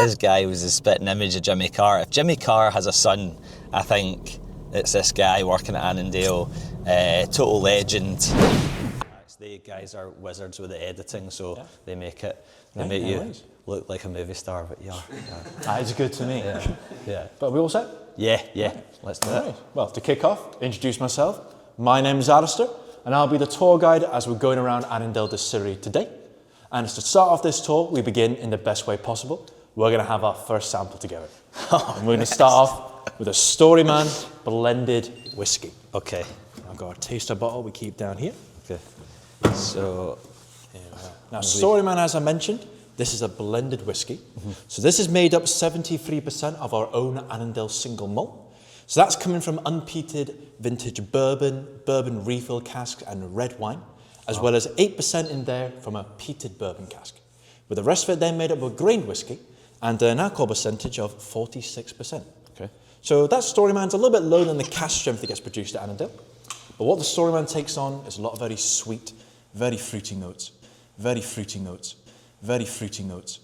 This guy was a spitting image of Jimmy Carr. If Jimmy Carr has a son, I think it's this guy working at Annandale. Total legend. The guys are wizards with the editing, so they make it. They make you look like a movie star, but yeah. That is good to me. Yeah. But are we all set? Yeah. Let's do it. Well, to kick off, introduce myself. My name is Alistair, and I'll be the tour guide as we're going around Annandale Distillery today. And to start off this tour, we begin in the best way possible. We're going to have our first sample together. And we're going to start off with a Storyman blended whiskey. Okay. I've got our taster bottle we keep down here. Okay. So, now Storyman, as I mentioned, this is a blended whiskey. So this is made up 73% of our own Annandale single malt. So that's coming from unpeated vintage bourbon, bourbon refill casks and red wine, as well as 8% in there from a peated bourbon cask. With the rest of it then made up of grained whiskey and an alcohol percentage of 46%. Okay. So that Storyman's a little bit lower than the cask strength that gets produced at Annandale. But what the Storyman takes on is a lot of very sweet, very fruity notes, very fruity notes, very fruity notes.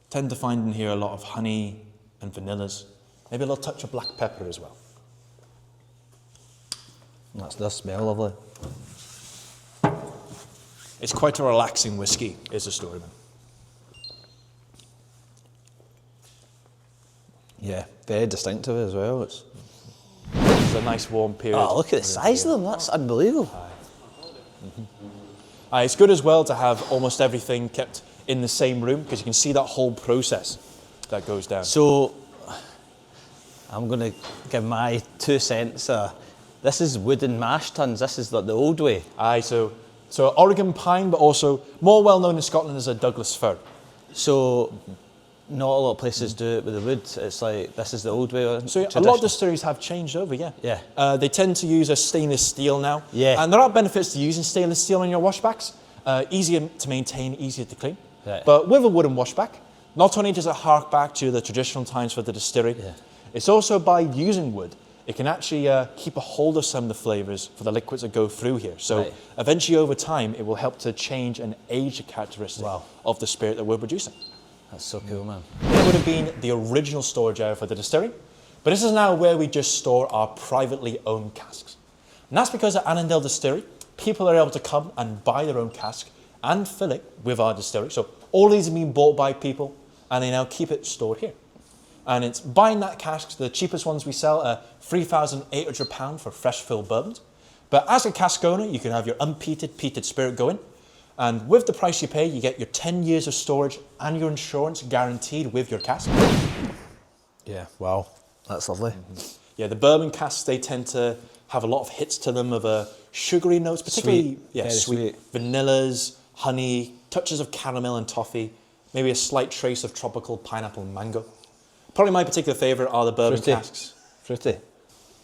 Tend to find in here a lot of honey and vanillas, maybe a little touch of black pepper as well. That does smell lovely. It's quite a relaxing whiskey, is a Storyman. Yeah, very distinctive as well. It's a nice warm period. Oh, look at the size of them. That's unbelievable. It's good as well to have almost everything kept in the same room because you can see that whole process that goes down. So, I'm going to give my 2 cents. This is wooden mash tuns. This is the old way. So Oregon pine, but also more well known in Scotland as a Douglas fir. So, not a lot of places do it with the wood. It's like, this is the old way. So a lot of distilleries have changed over, yeah. They tend to use a stainless steel now. Yeah. And there are benefits to using stainless steel in your washbacks. Easier to maintain, easier to clean. Right. But with a wooden washback, not only does it hark back to the traditional times for the distillery, it's also by using wood, it can actually keep a hold of some of the flavours for the liquids that go through here. So eventually over time, it will help to change and age the characteristics of the spirit that we're producing. That's so cool, man. It would have been the original storage area for the distillery, but this is now where we just store our privately owned casks. And that's because at Annandale Distillery, people are able to come and buy their own cask and fill it with our distillery. So all these have been bought by people and they now keep it stored here. And it's buying that cask, the cheapest ones we sell are £3,800 for fresh filled bourbons. But as a cask owner, you can have your unpeated, peated spirit going. And with the price you pay, you get your 10 years of storage and your insurance guaranteed with your cask. Yeah, wow, that's lovely. Yeah, the bourbon casks, they tend to have a lot of hits to them of sugary notes, particularly sweet. Vanillas, honey, touches of caramel and toffee, maybe a slight trace of tropical pineapple and mango. Probably my particular favourite are the bourbon casks. Fruity.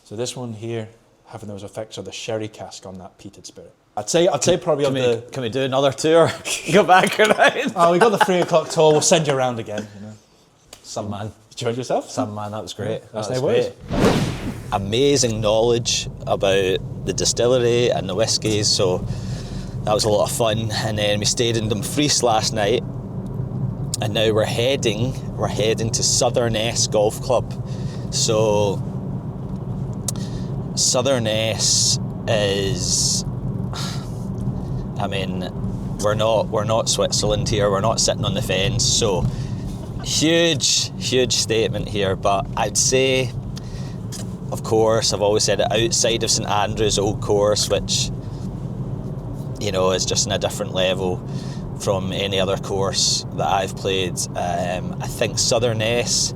So this one here, having those effects of the sherry cask on that peated spirit. I'd say probably Can we do another tour? Go back around. Oh, we got the 3 o'clock tour. We'll send you around again. You know. Some man. Enjoyed yourself? Some man. That was great. That's that was great. Amazing knowledge about the distillery and the whiskies. So that was a lot of fun. And then we stayed in Dumfries last night. And now we're heading to Southerness Golf Club. So Southerness is, I mean, we're not Switzerland here, we're not sitting on the fence, so huge statement here, but I'd say, of course, I've always said it, outside of St Andrews Old Course, which, you know, is just on a different level from any other course that I've played. I think Southerness,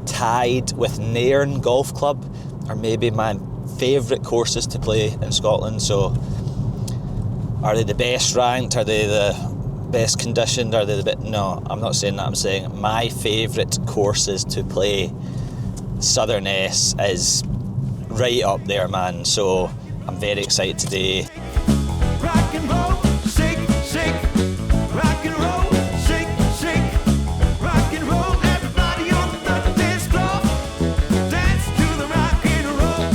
tied with Nairn Golf Club, are maybe my favourite courses to play in Scotland. So are they the best ranked? Are they the best conditioned? Are they the bit? No, I'm not saying that. I'm saying my favourite courses to play, Southerness is right up there, man. So I'm very excited today. Rock and roll, shake, shake. Rock and roll, shake, shake. Rock and roll, everybody on the dance floor. Dance to the rock and roll.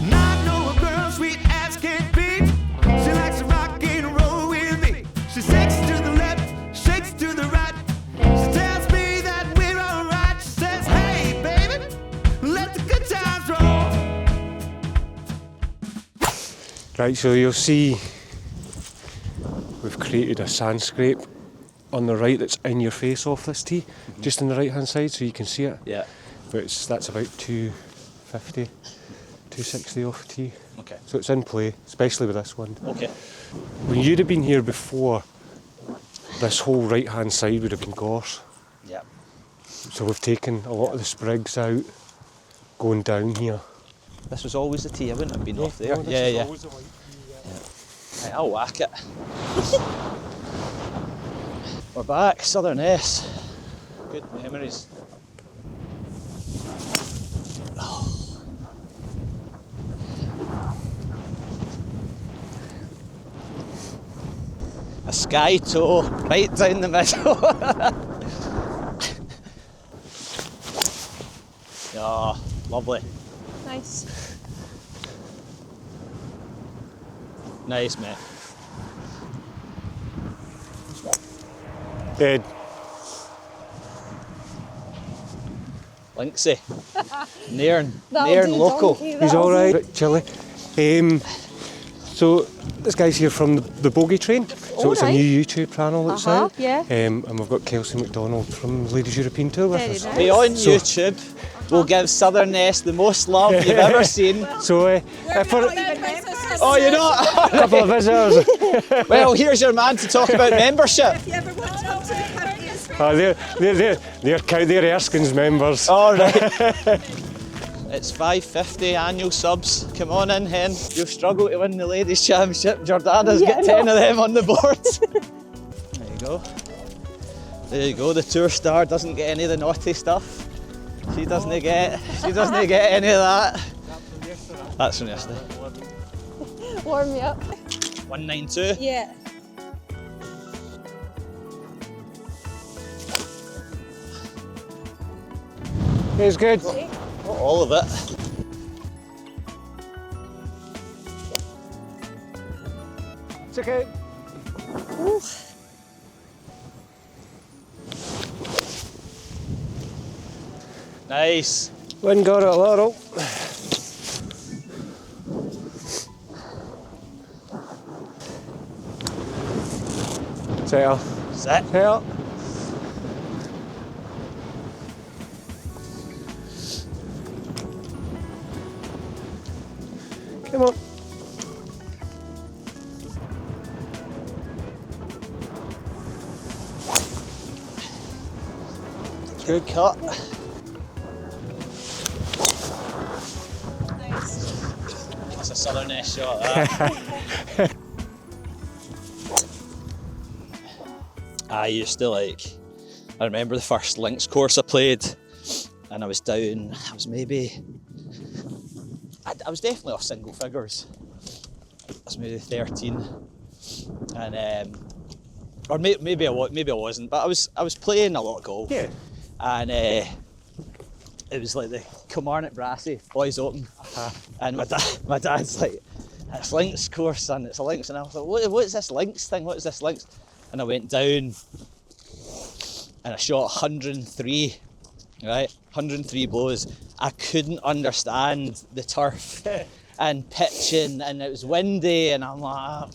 Now I know a girl sweet as can be. She likes to rock and roll with me. She shakes to the left, shakes to the right. She tells me that we're Right, so you'll see we've created a sand scrape on the right that's in your face off this tee, just on the right hand side, so you can see it. Yeah. But that's about 250, 260 off the tee. Okay. So it's in play, especially with this one. Okay. When you'd have been here before, this whole right hand side would have been gorse. Yeah. So we've taken a lot of the sprigs out, going down here. This was always the tee. I wouldn't have been off there. No, this Yeah, is yeah. always the white tee, Right, I'll whack it. We're back, Southerness. Good memories. A sky toe right down the middle. Oh, lovely. Nice. Nice, mate. Dead. Linksy. Nairn That'll do, local. donkey, He's that'll all do. right, bit chilly. So this guy's here from the Bogey train. So it's a Alright. new YouTube channel that's out. yeah. And we've got Kelsey MacDonald from Ladies European Tour with Very us. nice. Be on So- YouTube. We'll give Southerness the most love you've ever seen. So if we're Oh, you're not? a couple of visitors, Well, here's your man to talk about membership. they're Erskine's members. All right. It's $5.50 annual subs. Come on in, Hen. You'll struggle to win the ladies' championship. Jordana's got 10 of them on the board. There you go. There you go. The tour star doesn't get any of the naughty stuff. She doesn't get any of that. That's from yesterday. Warm me up. 192. Yeah. It's good. Not all of it. It's okay. Nice. Wind got it a little. Settle. Sit. Settle. Come on. Good cut. That's a Southerness shot, that. I used to I remember the first links course I played, and I was down, I was definitely off single figures. I was maybe 13, and or maybe I wasn't, but I was playing a lot of golf. Yeah. And it was like the Kilmarnock Brassy Boys Open, and my dad's like, it's links course, son, it's a links, and I was like, what is this links thing? What is this links? And I went down, and I shot 103, right, 103 blows. I couldn't understand the turf and pitching, and it was windy, and I'm like,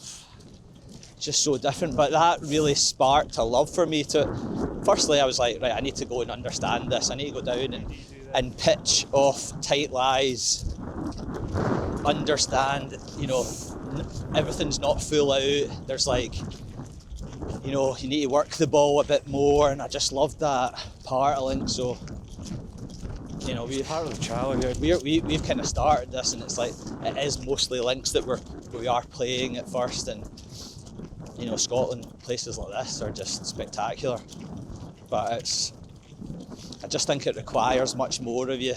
just so different. But that really sparked a love for me to. Firstly, I was like, right, I need to go and understand this. I need to go down and pitch off tight lies, understand, everything's not full out. There's you need to work the ball a bit more, and I just loved that part of links. So, Part of the challenge. we've kind of started this, and it's like it is mostly links that we are playing at first, and Scotland, places like this are just spectacular. But I just think it requires much more of you.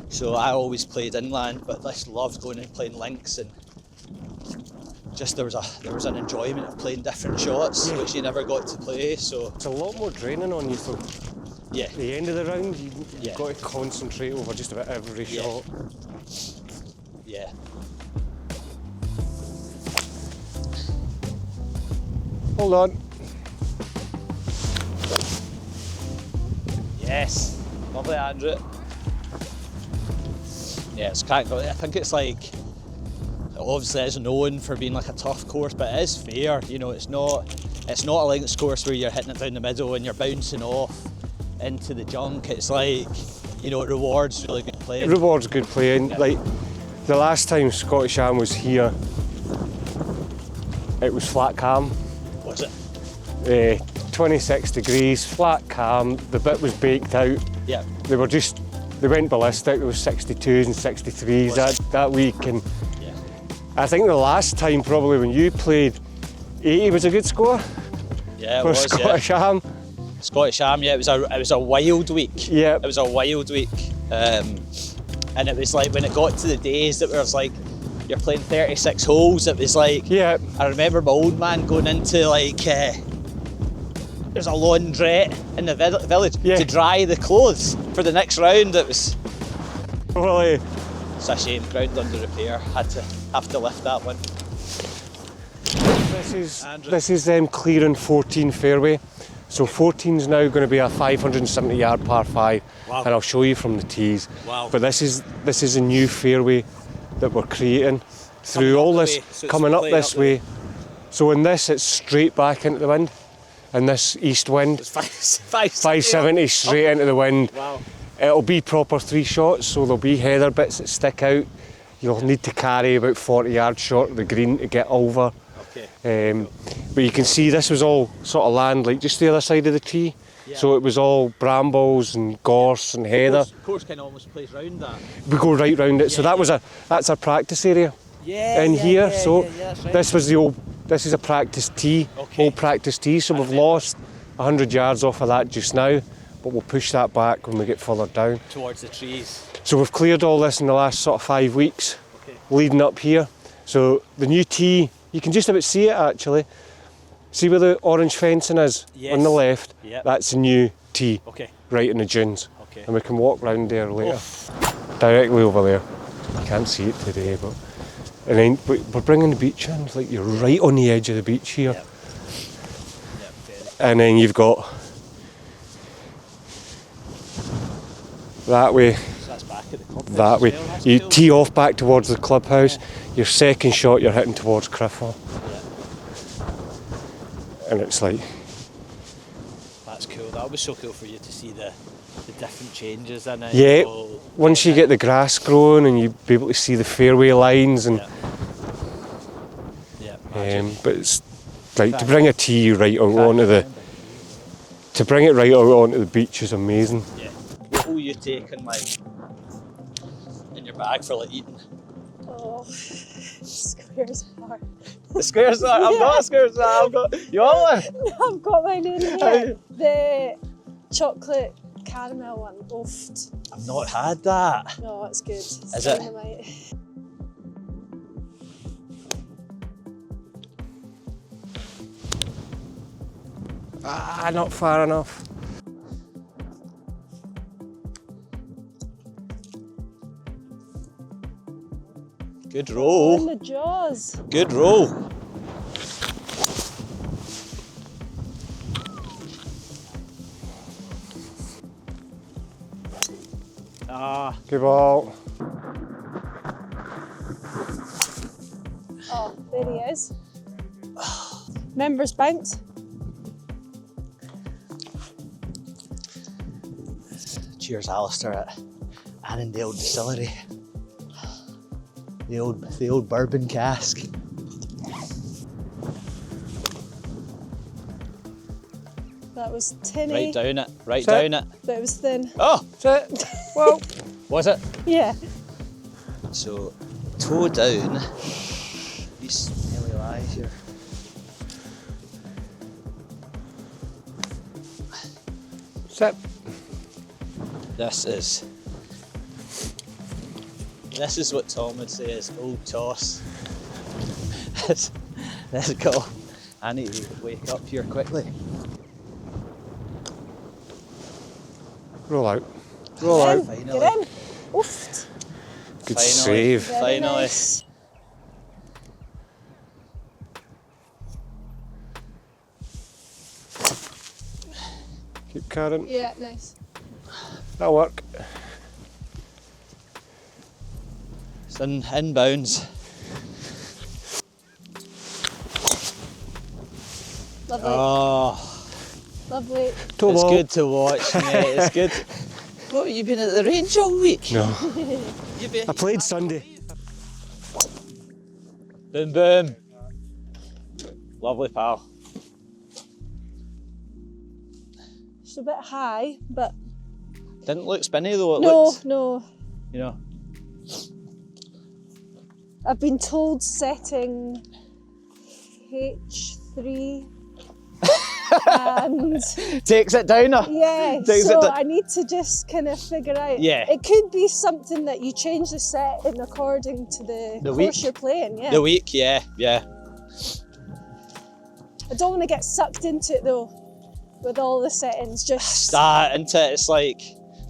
So I always played inland, but I just loved going and playing links, and just there was an enjoyment of playing different shots, which you never got to play. So It's a lot more draining on you. So yeah, at the end of the round, you've Yeah. got to concentrate over just about every Yeah. shot. yeah. Hold on. Yes, lovely, Andrew. Yeah, it's cracked. I think it's obviously is known for being like a tough course, but it is fair. You know, it's not a links course where you're hitting it down the middle and you're bouncing off into the junk. It's like, you know, it rewards really good playing. It rewards good playing. Yeah. Like the last time Scottish Am was here, it was flat calm. Was it? 26 degrees, flat calm. The bit was baked out. Yeah. They went ballistic. There was 62s and 63s that week, and Yeah. I think the last time probably when you played, 80 was a good score Yeah, it for was. Scottish Yeah. Am. Scottish Am. Yeah, it was a wild week. Yeah. It was a wild week, and it was like when it got to the days that was like you're playing 36 holes. It was like, Yeah. I remember my old man going into like there's a laundrette in the village Yeah. to dry the clothes for the next round. It was. Well, It's a shame, ground under repair. Have to lift that one. this is clearing 14 fairway. So 14's now going to be a 570 yard par 5, Wow. and I'll show you from the tees. Wow. But this is a new fairway that we're creating through Coming up all the this, way, so it's coming up playing this up the way. So in this, it's straight back into the wind, and this east wind, It's 570. 570 straight into the wind. Wow. It'll be proper 3 shots, so there'll be heather bits that stick out. You'll need to carry about 40 yards short of the green to get over. Okay. But you can see this was all sort of land, like just the other side of the tee. Yeah. So it was all brambles and gorse and heather. Course kind of almost plays round that. We go right round it. So that's our practice area Yeah. in yeah, here. Yeah, So yeah, that's right. this is a practice tee, Okay. old practice tee. So we've lost 100 yards off of that just now, but we'll push that back when we get further down. Towards the trees. So we've cleared all this in the last sort of 5 weeks, Okay. leading up here. So the new tee, you can just about see it actually. See where the orange fencing is Yes. on the left? Yep. That's a new tee, Okay. right in the dunes. Okay. And we can walk round there later. Directly over there. You can't see it today, but and then we're bringing the beach in. It's like you're right on the edge of the beach here. Yep. Very. And then you've got that way. So that's back at the clubhouse. That as way. well, that's You cool. tee off back towards the clubhouse. Your second shot, you're hitting towards Criffle. And it's like, That's cool. That was so cool for you to see the different changes in it. yeah, you know. once you get the grass growing and you be able to see the fairway lines and Yeah. Magic. but it's like to bring a tee right out onto the beach is amazing. Yeah. What will you take in like in your bag for like eating? Oh, squares bar. The squares are. I've got a squares bar. I've got. You want one? I've got mine in here. The chocolate caramel one. Oofed. I've not had that. No, it's good. It's Is it? dynamite. Not far enough. Good Oh, in roll. the jaws. Good roll. Ah, Good ball. Oh, there he is. Members bounce. cheers, Alistair at Annandale Distillery. The old bourbon cask. That was tinny, Right down it. Right Sit. down it. but it was thin. Oh, That's it. Well, was it? Yeah. So, toe down. These smelly lies here. sit. This is what Tom would say is old toss. Let's go. I need to wake up here quickly. Roll out. Roll out. Get in. Oofed. Good Finally. save. Very Finally. nice. Keep carrying. Yeah, nice. That'll work. It's in bounds. Lovely. Oh, Lovely. Toe it's ball. good to watch, mate. It's good. What, you been at the range all week? No, You been? I played Sunday. Boom, boom. Lovely, pal. It's a bit high, but Didn't look spinny though. It no, looked, no. you know. I've been told setting H3 and Takes it down. yeah, Takes it so down. I need to just kind of figure out. Yeah. It could be something that you change the setting according to the The course week. you're playing. Yeah. The week, yeah. I don't want to get sucked into it though, with all the settings. Just Start into it. It's like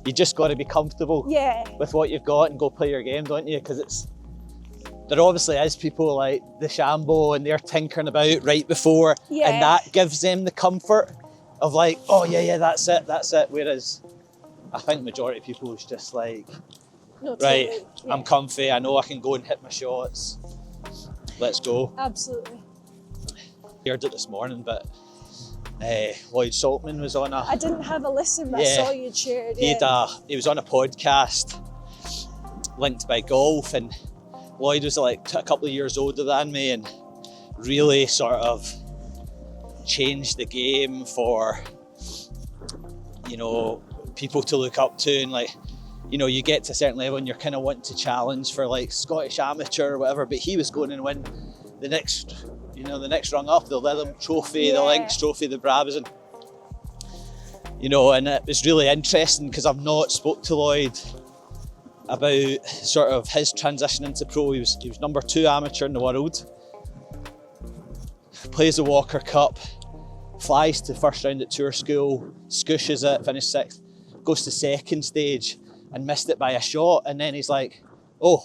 you just got to be comfortable yeah, with what you've got and go play your game, don't you? Because there obviously is people like the Shambo and they're tinkering about right before, Yeah. and that gives them the comfort of like, oh yeah, that's it. Whereas I think majority of people is just like, no, right, totally. Yeah, I'm comfy. I know I can go and hit my shots. Let's go. absolutely. Heard it this morning, but Lloyd Saltman was on I didn't have a listen, but Yeah. I saw you shared. he Yeah. he was on a podcast linked by golf, and Lloyd was like a couple of years older than me and really sort of changed the game for, you know, people to look up to, and like, you know, you get to a certain level and you're kind of wanting to challenge for like Scottish amateur or whatever, but he was going and win the next rung up, the Lytham Trophy, the Yeah. Lynx Trophy, the Brabazon. You know, and it was really interesting because I've not spoke to Lloyd about sort of his transition into pro. He was number 2 amateur in the world, plays the Walker Cup, flies to first round at tour school, scooshes it, finished 6th, goes to second stage and missed it by a shot, and then he's like, oh,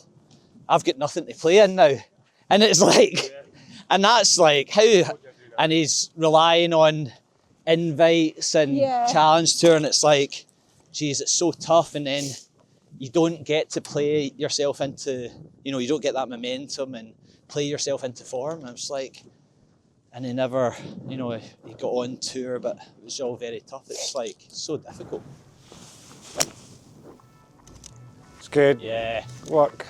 I've got nothing to play in now. And it's like, and that's like how, and he's relying on invites and Yeah. challenge tour, and it's like, geez, it's so tough, and then you don't get to play yourself into, you know, you don't get that momentum and play yourself into form. And it's like, and he never, you know, he got on tour, but it was all very tough. It's like so difficult. It's good. Yeah. Work.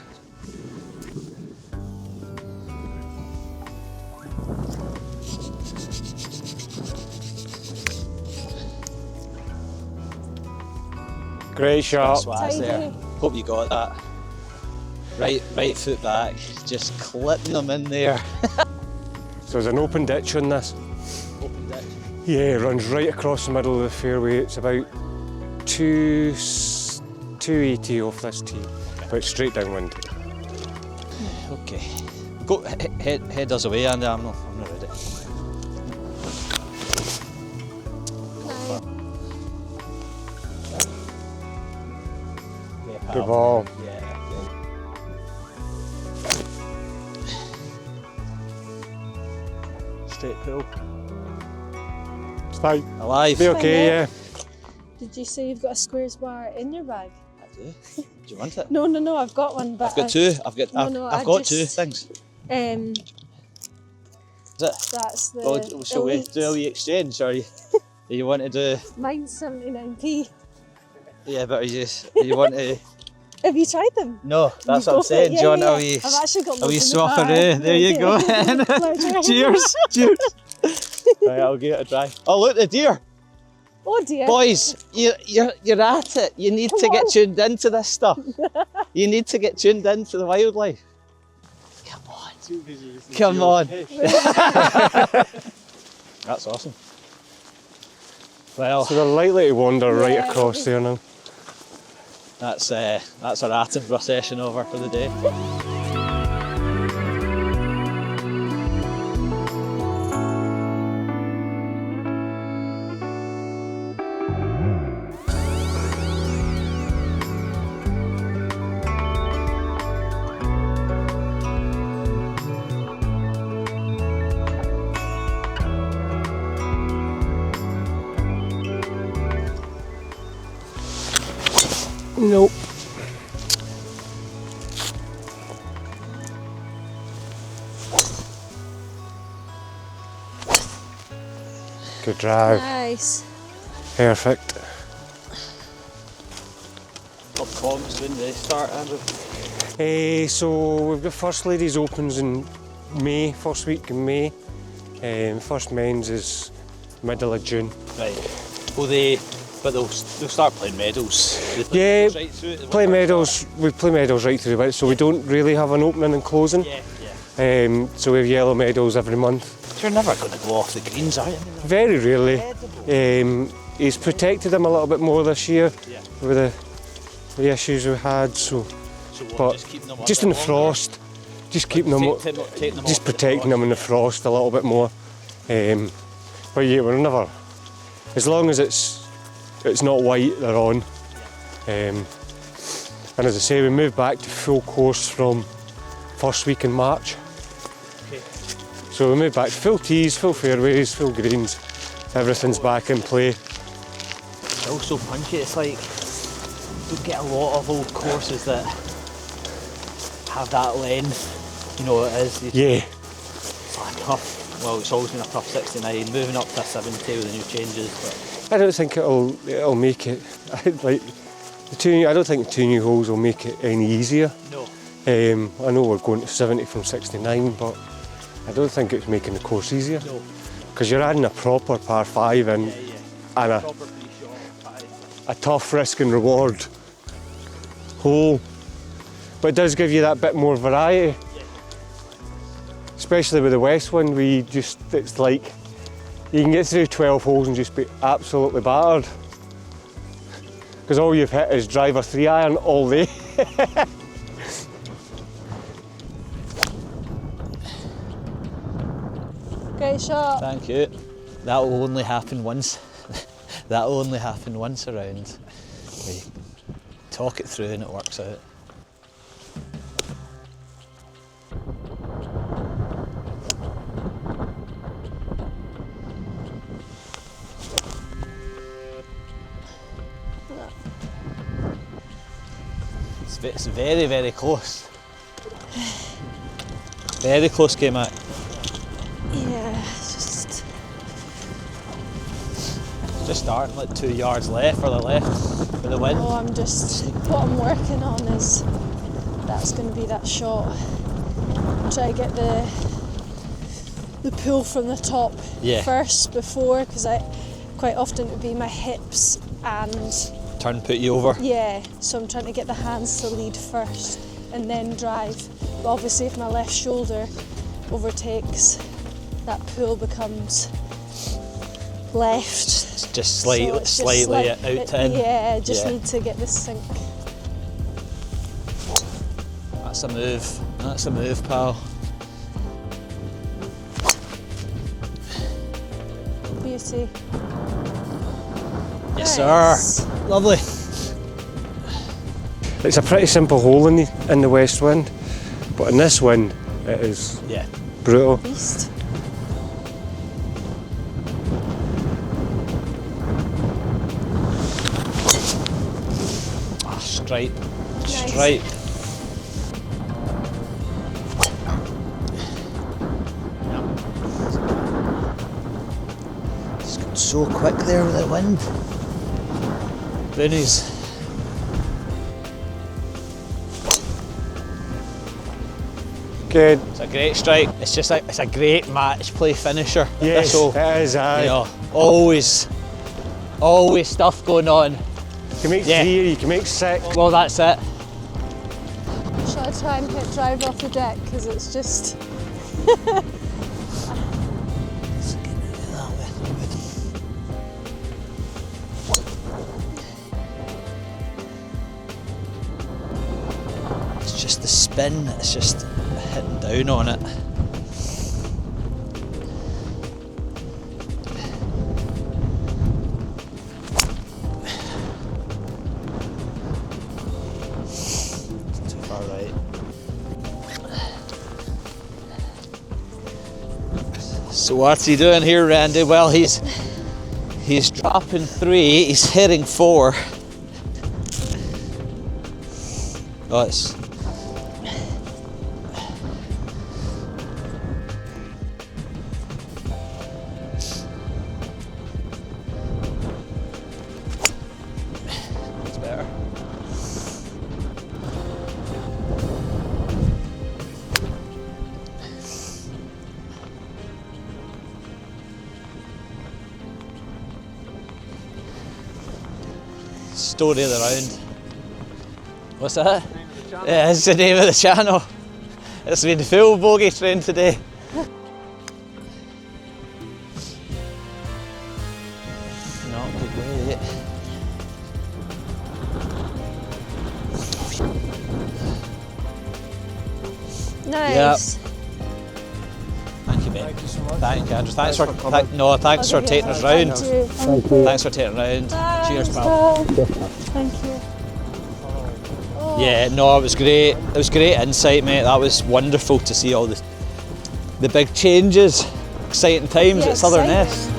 Great shot. Swats there. Tidy. Hope you got that. Right foot back, just clipping them in there. So there's an open ditch on this. Open ditch. Yeah, it runs right across the middle of the fairway. It's about 280 off this tee, but straight downwind. Okay. Go head us away, Andy. I'm not ready. Yeah, pal. Good ball. Yeah. Straight pull. It's fine. Alive. Be okay, yeah. Did you say you've got a squares bar in your bag? I do. Do you want it? No, I've got one, but I've got 2. I've got I got 2 just- things. Um, Is it? that's the Oh, shall we elite. do a wee exchange, or do you want to do? Mine's 79p. Yeah, but are you want to? Have you tried them? No, that's You what I'm go for it? saying. Do you want yeah. a wee? I've actually got A wee loads in the bag. swapperoo. There you go. Pleasure. Cheers. Cheers. Right, I'll give it a try. Oh, look, the deer. Oh dear. Boys, you're at it. You need to Come get on. tuned into this stuff. You need to get tuned into the wildlife. Come on. Come on. That's awesome. Well, So they're likely to wander right Yeah. across there now. that's our Attenborough session over for the day. Nope. Good drive. Nice. Perfect. Up comps when they start, Andrew. So we've got First Ladies opens in May, first week in May. First men's is middle of June. Right. Well, they'll start playing medals. They play Yeah, medals right through the play winter. medals. We play medals right through it, so we don't really have an opening and closing. Yeah. So we have yellow medals every month. You're never going to go off the greens, are you? Very rarely. He's protected them a little bit more this year with the issues we had. So, but just keeping them just in the frost, just keeping them, just protecting them in the frost a little bit more. But yeah, we're never, as long as it's not white, they're on. And as I say, we moved back to full course from first week in March. So we moved back to full tees, full fairways, full greens. Everything's back in play. It's also punchy. It's like you don't get a lot of old courses that have that length. You know, it is. Yeah. It's like tough. Well, it's always been a tough 69. Moving up to a 70 with the new changes. But I don't think it'll make it. I don't think the 2 new holes will make it any easier. no. I know we're going to 70 from 69, but I don't think it's making the course easier. No. Because you're adding a proper par 5 in and Proper pre-shot. a tough risk and reward hole. But it does give you that bit more variety. Especially with the west wind, it's like you can get through 12 holes and just be absolutely battered. Because all you've hit is driver 3-iron all day. Great shot. Thank you. That will only happen once. That will only happen once around. We talk it through and it works out. It's very, very close. Very close, K-Mac. Yeah, Just starting like 2 yards left for the left with the wind. what I'm working on is that's going to be that shot. Try to get the pull from the top first before, because quite often it would be my hips and Turn, put you over. yeah, so I'm trying to get the hands to lead first and then drive. But obviously if my left shoulder overtakes, that pull becomes left. Just So slightly, it's just slightly like- out to in. Yeah, just Yeah. need to get this sink. That's a move. That's a move, pal. Beauty. Yes, Nice. sir. Lovely. It's a pretty simple hole in the west wind, but in this wind, it is Yeah. brutal. Beast. Ah, stripe. Nice. Stripe. It's going so quick there with the wind. Boonies. Good. It's a great strike. It's just like, it's a great match play finisher. Yes, So, it is. Aye. you know, always stuff going on. You can make Yeah. 3, you can make 6. Well, that's it. Should I try and hit drive off the deck? Because it's just. It's just the spin, it's just hitting down on it. Too far right. So what's he doing here, Randy? Well, he's dropping 3, he's hitting 4. Oh, it's story of the round. What's that? Yeah, it's the name of the channel. It's been full bogey train today. Not great. Nice. Thank you, mate. Thank you so much. Thank you, Andrew. Thanks for coming. thanks for taking us round. Thank you. Thanks for taking round. Cheers, Thanks, pal. Thank you. Oh. Yeah, no, it was great. It was great insight, mate. That was wonderful to see all the big changes. Exciting times Yeah, at Southerness.